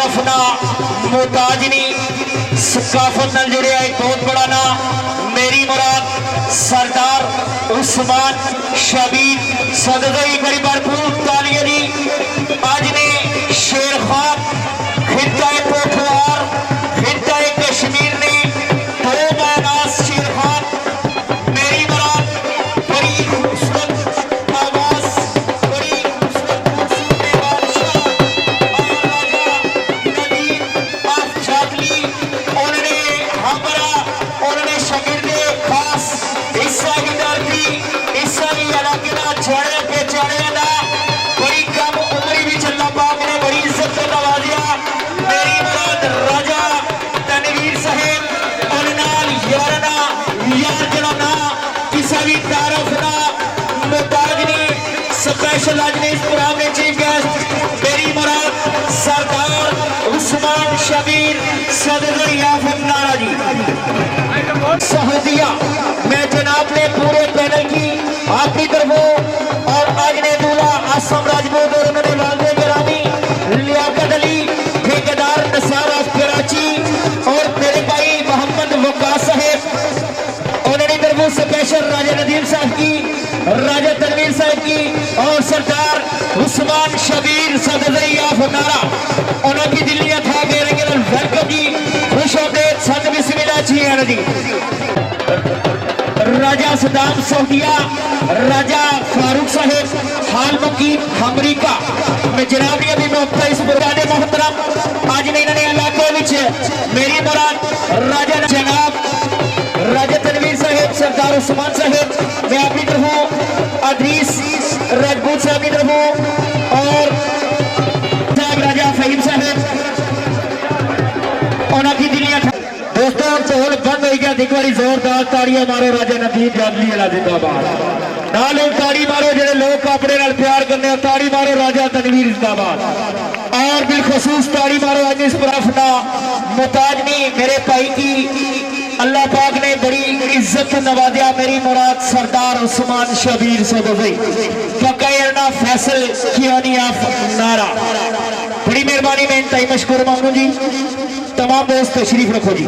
तारफ ना मोहताजनी सकाफत नाल जुड़े एक बहुत बड़ा ना मेरी मुराद सरदार उस्मान शबीर सदगई बड़ी भरपूर तालियां दी आज ने शेर खान खिताए पोखवार खिताए कश्मीर ने दो मैनास शेर खान मेरी मुराद बड़ी खूबसूरत आवाज बड़ी खूबसूरत बादशाह और राजा नदीम ऑफ चाकली उन्होंने हमरा उन्होंने शकीर ने खास हिस्सा की धरती हिस्सा की इलाके ना छाड़े के छाड़े ना बड़ी कम उम्री भी चलना पाक ने बड़ी इज्जत से नवाजिया मेरी मुराद राजा तनवीर साहेब और नाल यारना यार जड़ा ना किसी भी तारफ ना मुताजनी स्पेशल आज ने इस प्रोग्राम में चीफ गेस्ट मेरी मुराद सरदार उस्मान शबीर सदर याफत नारा जी सऊदिया मैं जनाब ने पूरे पैनल की आपकी तरफों और आज ने दूल्हा आसम राजपूत और उन्होंने वालदे गिरामी लियाकत अली ठेकेदार नसार ऑफ कराची और मेरे भाई मोहम्मद वकास साहेब उन्होंने तरफों स्पेशल राजा नदीम साहब की राजा तनवीर साहब की और सरदार उस्मान शबीर सदर याफत नारा उन्होंने दिल्ली था वेलकम जी खुश होते सद बिस्मिल्लाह जी राजा सदाम सऊदिया राजा फारूक साहेब हाल मुकीम अमरीका में जनाब ने अभी मौका इस बुराने मोहतरम आज ने इन्होंने इलाके में मेरी मुराद राजा जनाब राजा तनवीर साहेब सरदार उस्मान साहेब मैं अपनी तरफों अदरीस राजपूत साहब की तरफों और राजा फहीम साहेब उन्होंने दिल्ली दोस्तों ढोल बंद हो गया एक बार जोरदार ताड़ियां मारो राजा नदीम जादली वाला जिंदाबाद नाल ताड़ी मारो जेडे लोग अपने नाल प्यार करने ताड़ी मारो राजा तनवीर जिंदाबाद और बिलखसूस ताड़ी मारो आज इस तरफना मुताजनी मेरे भाई की अल्लाह पाक ने बड़ी इज्जत नवाजा मेरी मुराद सरदार उस्मान शबीर सदगई फकीरना फैसल कियानी ऑफ नारा बड़ी मेहरबानी मैं इंतहाई मशकूर मांगू जी तमाम दोस्त तशरीफ रखो जी।